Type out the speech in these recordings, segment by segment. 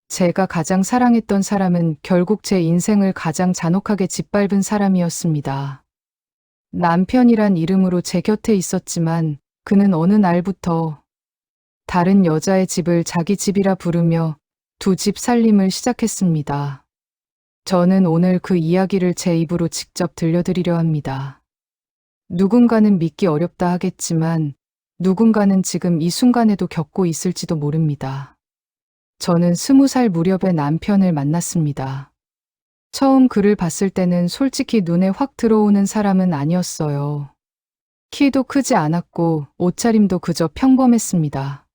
제가 가장 사랑했던 사람은 결국 제 인생을 가장 잔혹하게 짓밟은 사람이었습니다. 남편이란 이름으로 제 곁에 있었지만 그는 어느 날부터 다른 여자의 집을 자기 집이라 부르며 두 집 살림을 시작했습니다. 저는 오늘 그 이야기를 제 입으로 직접 들려드리려 합니다. 누군가는 믿기 어렵다 하겠지만 누군가는 지금 이 순간에도 겪고 있을지도 모릅니다. 저는 20살 무렵에 남편을 만났습니다. 처음 그를 봤을 때는 솔직히 눈에 확 들어오는 사람은 아니었어요. 키도 크지 않았고 옷차림도 그저 평범했습니다.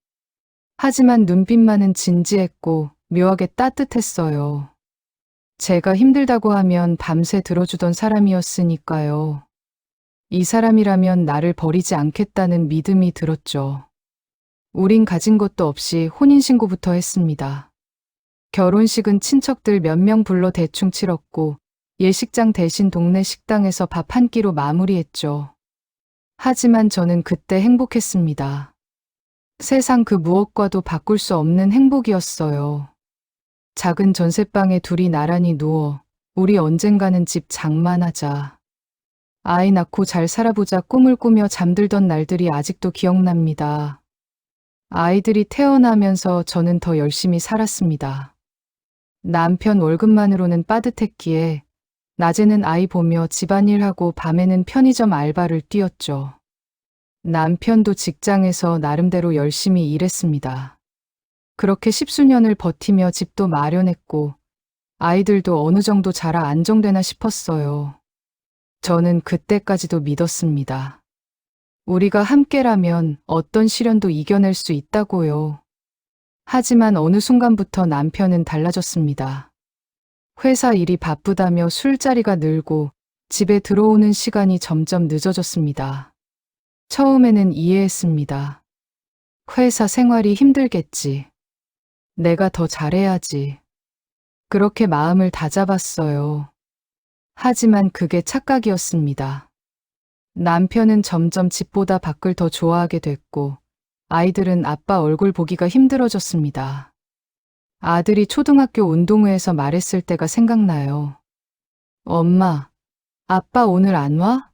하지만 눈빛만은 진지했고 묘하게 따뜻했어요. 제가 힘들다고 하면 밤새 들어주던 사람이었으니까요. 이 사람이라면 나를 버리지 않겠다는 믿음이 들었죠. 우린 가진 것도 없이 혼인신고부터 했습니다. 결혼식은 친척들 몇 명 불러 대충 치렀고 예식장 대신 동네 식당에서 밥 한 끼로 마무리했죠. 하지만 저는 그때 행복했습니다. 세상 그 무엇과도 바꿀 수 없는 행복이었어요. 작은 전셋방에 둘이 나란히 누워 우리 언젠가는 집 장만하자. 아이 낳고 잘 살아보자 꿈을 꾸며 잠들던 날들이 아직도 기억납니다. 아이들이 태어나면서 저는 더 열심히 살았습니다. 남편 월급만으로는 빠듯했기에 낮에는 아이 보며 집안일하고 밤에는 편의점 알바를 뛰었죠. 남편도 직장에서 나름대로 열심히 일했습니다. 그렇게 10수년을 버티며 집도 마련했고 아이들도 어느 정도 자라 안정되나 싶었어요. 저는 그때까지도 믿었습니다. 우리가 함께라면 어떤 시련도 이겨낼 수 있다고요. 하지만 어느 순간부터 남편은 달라졌습니다. 회사 일이 바쁘다며 술자리가 늘고 집에 들어오는 시간이 점점 늦어졌습니다. 처음에는 이해했습니다. 회사 생활이 힘들겠지. 내가 더 잘해야지. 그렇게 마음을 다잡았어요. 하지만 그게 착각이었습니다. 남편은 점점 집보다 밖을 더 좋아하게 됐고 아이들은 아빠 얼굴 보기가 힘들어졌습니다. 아들이 초등학교 운동회에서 말했을 때가 생각나요. 엄마, 아빠 오늘 안 와?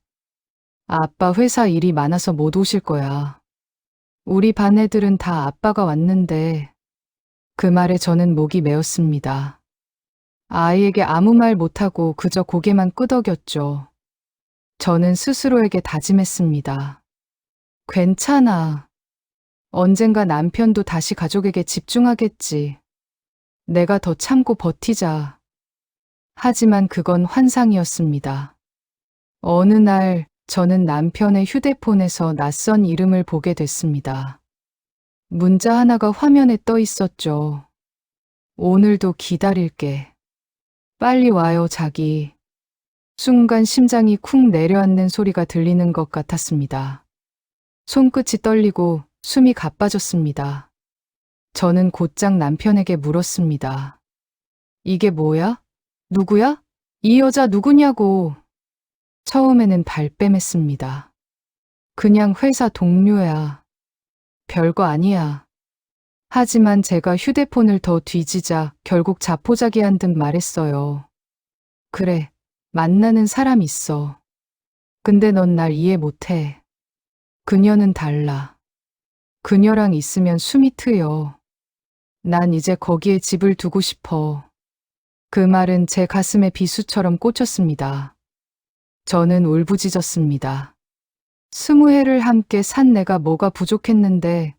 아빠 회사 일이 많아서 못 오실 거야. 우리 반 애들은 다 아빠가 왔는데. 그 말에 저는 목이 메었습니다. 아이에게 아무 말 못하고 그저 고개만 끄덕였죠. 저는 스스로에게 다짐했습니다. 괜찮아. 언젠가 남편도 다시 가족에게 집중하겠지. 내가 더 참고 버티자. 하지만 그건 환상이었습니다. 어느 날 저는 남편의 휴대폰에서 낯선 이름을 보게 됐습니다. 문자 하나가 화면에 떠 있었죠. 오늘도 기다릴게. 빨리 와요, 자기. 순간 심장이 쿵 내려앉는 소리가 들리는 것 같았습니다. 손끝이 떨리고 숨이 가빠졌습니다. 저는 곧장 남편에게 물었습니다. 이게 뭐야? 누구야? 이 여자 누구냐고. 처음에는 발뺌했습니다. 그냥 회사 동료야. 별거 아니야. 하지만 제가 휴대폰을 더 뒤지자 결국 자포자기한 듯 말했어요. 그래, 만나는 사람 있어. 근데 넌 날 이해 못해. 그녀는 달라. 그녀랑 있으면 숨이 트여. 난 이제 거기에 집을 두고 싶어. 그 말은 제 가슴에 비수처럼 꽂혔습니다. 저는 울부짖었습니다. 20회를 함께 산 내가 뭐가 부족했는데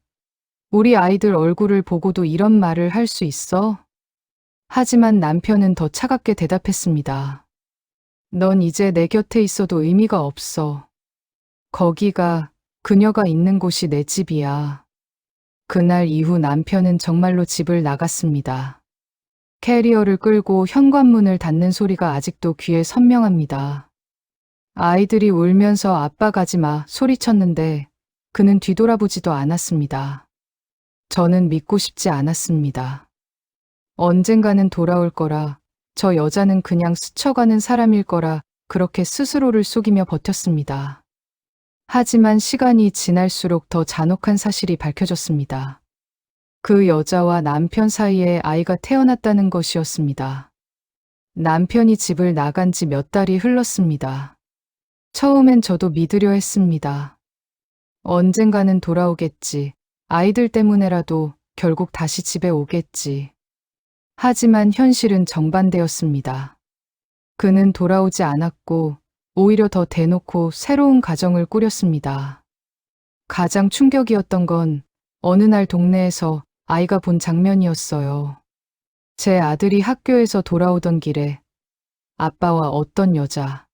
우리 아이들 얼굴을 보고도 이런 말을 할 수 있어? 하지만 남편은 더 차갑게 대답했습니다. 넌 이제 내 곁에 있어도 의미가 없어. 거기가 그녀가 있는 곳이 내 집이야. 그날 이후 남편은 정말로 집을 나갔습니다. 캐리어를 끌고 현관문을 닫는 소리가 아직도 귀에 선명합니다. 아이들이 울면서 아빠 가지 마 소리쳤는데 그는 뒤돌아보지도 않았습니다. 저는 믿고 싶지 않았습니다. 언젠가는 돌아올 거라, 저 여자는 그냥 스쳐가는 사람일 거라 그렇게 스스로를 속이며 버텼습니다. 하지만 시간이 지날수록 더 잔혹한 사실이 밝혀졌습니다. 그 여자와 남편 사이에 아이가 태어났다는 것이었습니다. 남편이 집을 나간 지 몇 달이 흘렀습니다. 처음엔 저도 믿으려 했습니다. 언젠가는 돌아오겠지. 아이들 때문에라도 결국 다시 집에 오겠지. 하지만 현실은 정반대였습니다. 그는 돌아오지 않았고 오히려 더 대놓고 새로운 가정을 꾸렸습니다. 가장 충격이었던 건 어느 날 동네에서 아이가 본 장면이었어요. 제 아들이 학교에서 돌아오던 길에 아빠와 어떤 여자,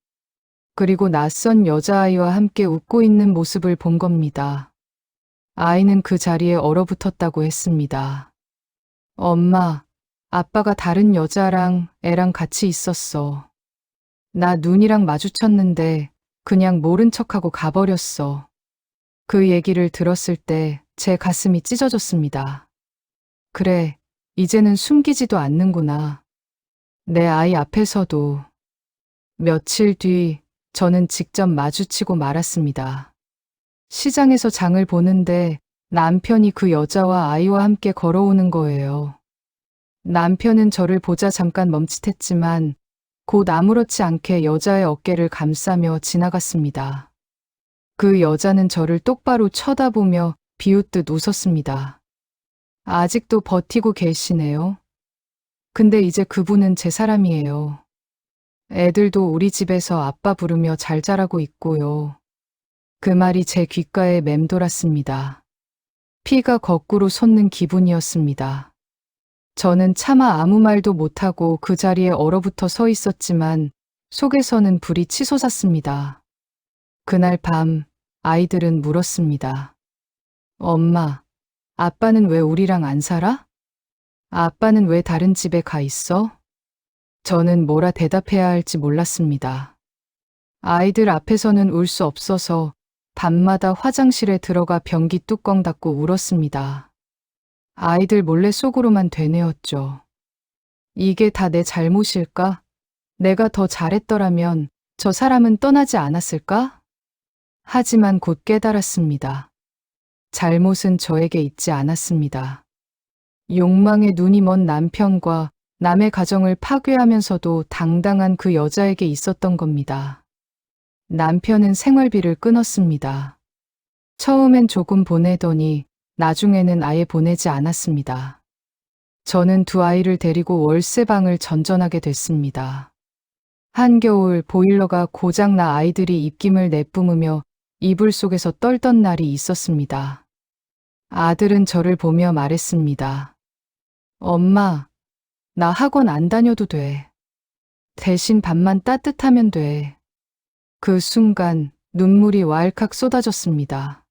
그리고 낯선 여자아이와 함께 웃고 있는 모습을 본 겁니다. 아이는 그 자리에 얼어붙었다고 했습니다. 엄마, 아빠가 다른 여자랑 애랑 같이 있었어. 나 눈이랑 마주쳤는데 그냥 모른 척하고 가버렸어. 그 얘기를 들었을 때 제 가슴이 찢어졌습니다. 그래, 이제는 숨기지도 않는구나. 내 아이 앞에서도. 며칠 뒤 저는 직접 마주치고 말았습니다. 시장에서 장을 보는데 남편이 그 여자와 아이와 함께 걸어오는 거예요. 남편은 저를 보자 잠깐 멈칫했지만 곧 아무렇지 않게 여자의 어깨를 감싸며 지나갔습니다. 그 여자는 저를 똑바로 쳐다보며 비웃듯 웃었습니다. 아직도 버티고 계시네요. 근데 이제 그분은 제 사람이에요. 애들도 우리 집에서 아빠 부르며 잘 자라고 있고요. 그 말이 제 귓가에 맴돌았습니다. 피가 거꾸로 솟는 기분이었습니다. 저는 차마 아무 말도 못하고 그 자리에 얼어붙어 서 있었지만 속에서는 불이 치솟았습니다. 그날 밤 아이들은 물었습니다. 엄마, 아빠는 왜 우리랑 안 살아? 아빠는 왜 다른 집에 가 있어? 저는 뭐라 대답해야 할지 몰랐습니다. 아이들 앞에서는 울 수 없어서 밤마다 화장실에 들어가 변기 뚜껑 닫고 울었습니다. 아이들 몰래 속으로만 되뇌었죠. 이게 다 내 잘못일까? 내가 더 잘했더라면 저 사람은 떠나지 않았을까? 하지만 곧 깨달았습니다. 잘못은 저에게 있지 않았습니다. 욕망에 눈이 먼 남편과 남의 가정을 파괴하면서도 당당한 그 여자에게 있었던 겁니다. 남편은 생활비를 끊었습니다. 처음엔 조금 보내더니 나중에는 아예 보내지 않았습니다. 저는 두 아이를 데리고 월세방을 전전하게 됐습니다. 한겨울 보일러가 고장나 아이들이 입김을 내뿜으며 이불 속에서 떨던 날이 있었습니다. 아들은 저를 보며 말했습니다. 엄마, 나 학원 안 다녀도 돼. 대신 밥만 따뜻하면 돼. 그 순간 눈물이 왈칵 쏟아졌습니다.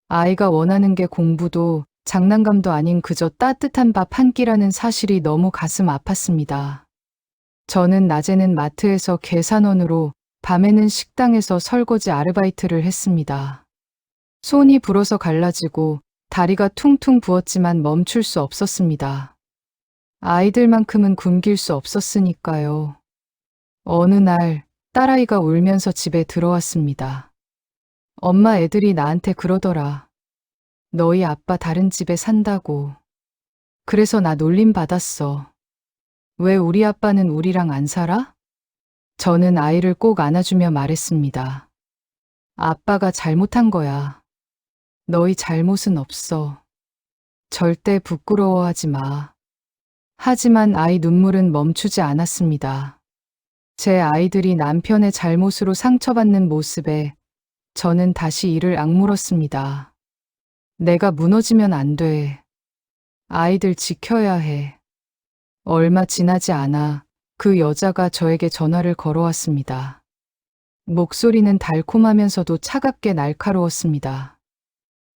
아이가 원하는 게 공부도 장난감도 아닌 그저 따뜻한 밥 한 끼라는 사실이 너무 가슴 아팠습니다. 저는 낮에는 마트에서 계산원으로, 밤에는 식당에서 설거지 아르바이트를 했습니다. 손이 불어서 갈라지고 다리가 퉁퉁 부었지만 멈출 수 없었습니다. 아이들만큼은 굶길 수 없었으니까요. 어느 날 딸아이가 울면서 집에 들어왔습니다. 엄마, 애들이 나한테 그러더라. 너희 아빠 다른 집에 산다고. 그래서 나 놀림 받았어. 왜 우리 아빠는 우리랑 안 살아? 저는 아이를 꼭 안아주며 말했습니다. 아빠가 잘못한 거야. 너희 잘못은 없어. 절대 부끄러워하지 마. 하지만 아이 눈물은 멈추지 않았습니다. 제 아이들이 남편의 잘못으로 상처받는 모습에 저는 다시 이를 악물었습니다. 내가 무너지면 안 돼. 아이들 지켜야 해. 얼마 지나지 않아 그 여자가 저에게 전화를 걸어왔습니다. 목소리는 달콤하면서도 차갑게 날카로웠습니다.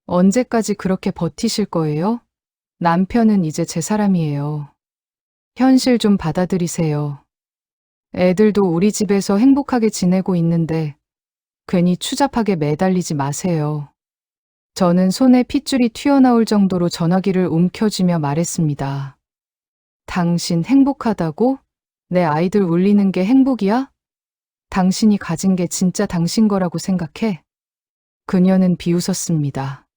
언제까지 그렇게 버티실 거예요? 남편은 이제 제 사람이에요. 현실 좀 받아들이세요. 애들도 우리 집에서 행복하게 지내고 있는데 괜히 추잡하게 매달리지 마세요. 저는 손에 핏줄이 튀어나올 정도로 전화기를 움켜쥐며 말했습니다. 당신 행복하다고? 내 아이들 울리는 게 행복이야? 당신이 가진 게 진짜 당신 거라고 생각해? 그녀는 비웃었습니다.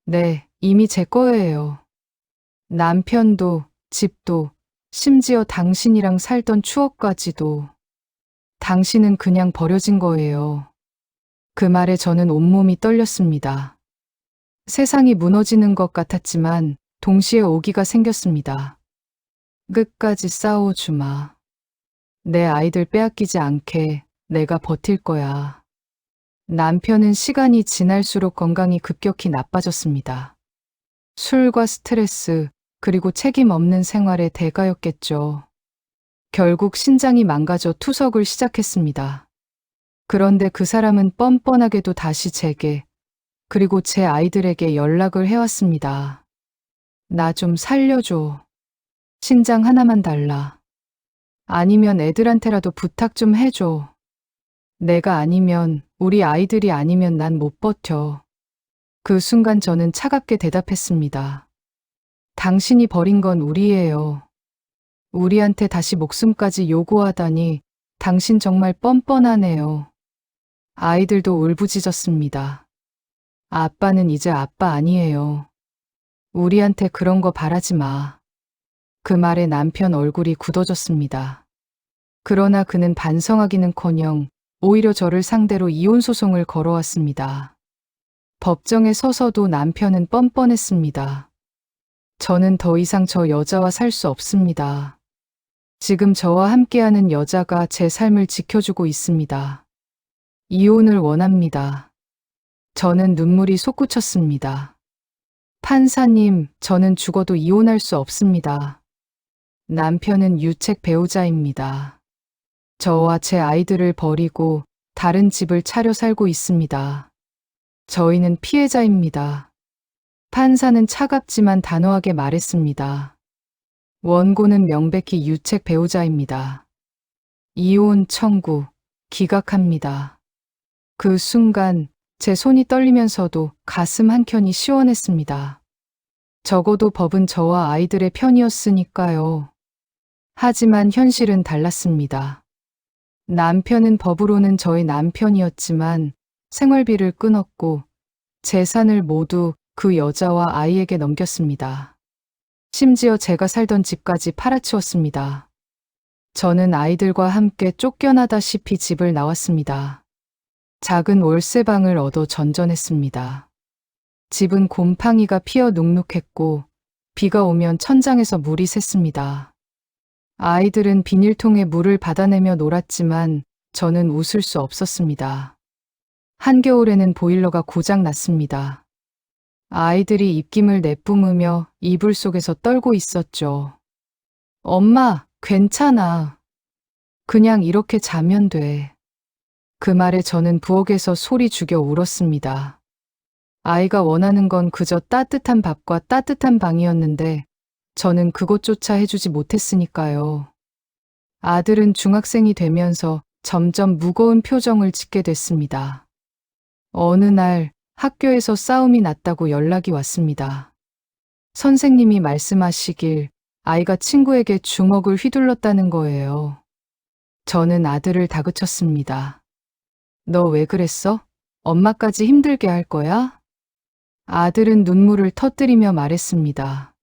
네, 이미 제 거예요. 남편도, 집도, 심지어 당신이랑 살던 추억까지도. 당신은 그냥 버려진 거예요. 그 말에 저는 온몸이 떨렸습니다. 세상이 무너지는 것 같았지만 동시에 오기가 생겼습니다. 끝까지 싸워 주마. 내 아이들 빼앗기지 않게 내가 버틸 거야. 남편은 시간이 지날수록 건강이 급격히 나빠졌습니다. 술과 스트레스, 그리고 책임 없는 생활의 대가였겠죠. 결국 신장이 망가져 투석을 시작했습니다. 그런데 그 사람은 뻔뻔하게도 다시 제게, 그리고 제 아이들에게 연락을 해왔습니다. 나 좀 살려줘. 신장 하나만 달라. 아니면 애들한테라도 부탁 좀 해줘. 내가 아니면, 우리 아이들이 아니면 난 못 버텨. 그 순간 저는 차갑게 대답했습니다. 당신이 버린 건 우리예요. 우리한테 다시 목숨까지 요구하다니 당신 정말 뻔뻔하네요. 아이들도 울부짖었습니다. 아빠는 이제 아빠 아니에요. 우리한테 그런 거 바라지 마. 그 말에 남편 얼굴이 굳어졌습니다. 그러나 그는 반성하기는커녕 오히려 저를 상대로 이혼 소송을 걸어왔습니다. 법정에 서서도 남편은 뻔뻔했습니다. 저는 더 이상 저 여자와 살 수 없습니다. 지금 저와 함께하는 여자가 제 삶을 지켜주고 있습니다. 이혼을 원합니다. 저는 눈물이 솟구쳤습니다. 판사님, 저는 죽어도 이혼할 수 없습니다. 남편은 유책 배우자입니다. 저와 제 아이들을 버리고 다른 집을 차려 살고 있습니다. 저희는 피해자입니다. 판사는 차갑지만 단호하게 말했습니다. 원고는 명백히 유책 배우자입니다. 이혼 청구, 기각합니다. 그 순간 제 손이 떨리면서도 가슴 한켠이 시원했습니다. 적어도 법은 저와 아이들의 편이었으니까요. 하지만 현실은 달랐습니다. 남편은 법으로는 저의 남편이었지만 생활비를 끊었고 재산을 모두 그 여자와 아이에게 넘겼습니다. 심지어 제가 살던 집까지 팔아치웠습니다. 저는 아이들과 함께 쫓겨나다시피 집을 나왔습니다. 작은 월세방을 얻어 전전했습니다. 집은 곰팡이가 피어 눅눅했고 비가 오면 천장에서 물이 샜습니다. 아이들은 비닐통에 물을 받아내며 놀았지만 저는 웃을 수 없었습니다. 한겨울에는 보일러가 고장 났습니다. 아이들이 입김을 내뿜으며 이불 속에서 떨고 있었죠. 엄마, 괜찮아. 그냥 이렇게 자면 돼. 그 말에 저는 부엌에서 소리 죽여 울었습니다. 아이가 원하는 건 그저 따뜻한 밥과 따뜻한 방이었는데 저는 그것조차 해주지 못했으니까요. 아들은 중학생이 되면서 점점 무거운 표정을 짓게 됐습니다. 어느 날 학교에서 싸움이 났다고 연락이 왔습니다. 선생님이 말씀하시길 아이가 친구에게 주먹을 휘둘렀다는 거예요. 저는 아들을 다그쳤습니다. 너 왜 그랬어? 엄마까지 힘들게 할 거야? 아들은 눈물을 터뜨리며 말했습니다.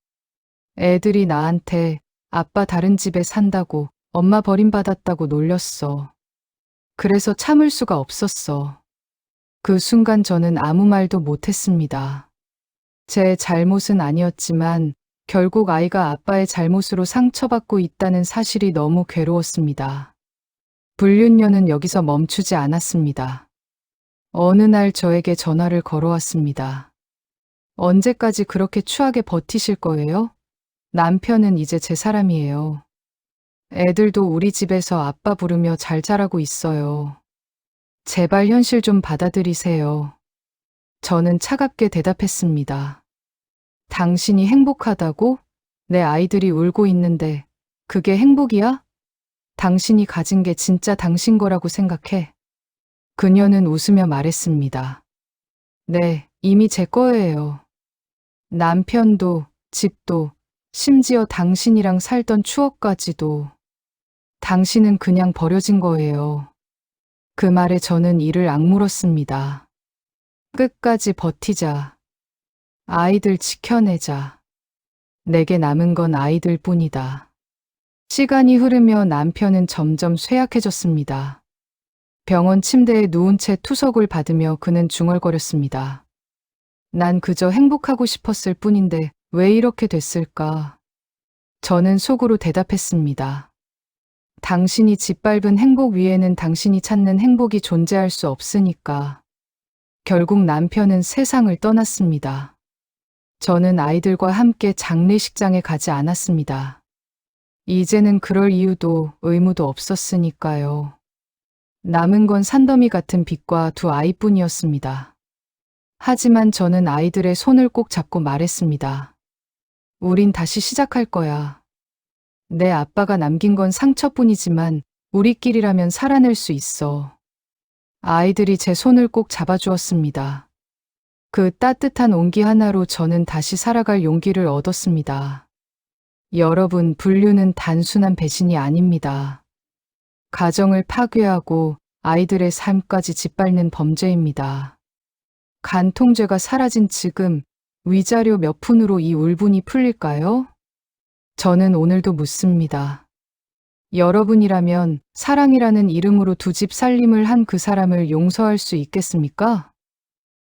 애들이 나한테 아빠 다른 집에 산다고 엄마 버림받았다고 놀렸어. 그래서 참을 수가 없었어. 그 순간 저는 아무 말도 못했습니다. 제 잘못은 아니었지만 결국 아이가 아빠의 잘못으로 상처받고 있다는 사실이 너무 괴로웠습니다. 불륜녀는 여기서 멈추지 않았습니다. 어느 날 저에게 전화를 걸어왔습니다. 언제까지 그렇게 추하게 버티실 거예요? 남편은 이제 제 사람이에요. 애들도 우리 집에서 아빠 부르며 잘 자라고 있어요. 제발 현실 좀 받아들이세요. 저는 차갑게 대답했습니다. 당신이 행복하다고? 내 아이들이 울고 있는데 그게 행복이야? 당신이 가진 게 진짜 당신 거라고 생각해. 그녀는 웃으며 말했습니다. 네, 이미 제 거예요. 남편도, 집도, 심지어 당신이랑 살던 추억까지도. 당신은 그냥 버려진 거예요. 그 말에 저는 이를 악물었습니다. 끝까지 버티자. 아이들 지켜내자. 내게 남은 건 아이들 뿐이다. 시간이 흐르며 남편은 점점 쇠약해졌습니다. 병원 침대에 누운 채 투석을 받으며 그는 중얼거렸습니다. 난 그저 행복하고 싶었을 뿐인데 왜 이렇게 됐을까? 저는 속으로 대답했습니다. 당신이 짓밟은 행복 위에는 당신이 찾는 행복이 존재할 수 없으니까. 결국 남편은 세상을 떠났습니다. 저는 아이들과 함께 장례식장에 가지 않았습니다. 이제는 그럴 이유도 의무도 없었으니까요. 남은 건 산더미 같은 빚과 두 아이뿐이었습니다. 하지만 저는 아이들의 손을 꼭 잡고 말했습니다. 우린 다시 시작할 거야. 내 아빠가 남긴 건 상처뿐이지만 우리끼리라면 살아낼 수 있어. 아이들이 제 손을 꼭 잡아주었습니다. 그 따뜻한 온기 하나로 저는 다시 살아갈 용기를 얻었습니다. 여러분, 불륜은 단순한 배신이 아닙니다. 가정을 파괴하고 아이들의 삶까지 짓밟는 범죄입니다. 간통죄가 사라진 지금 위자료 몇 푼으로 이 울분이 풀릴까요? 저는 오늘도 묻습니다. 여러분이라면 사랑이라는 이름으로 두 집 살림을 한 그 사람을 용서할 수 있겠습니까?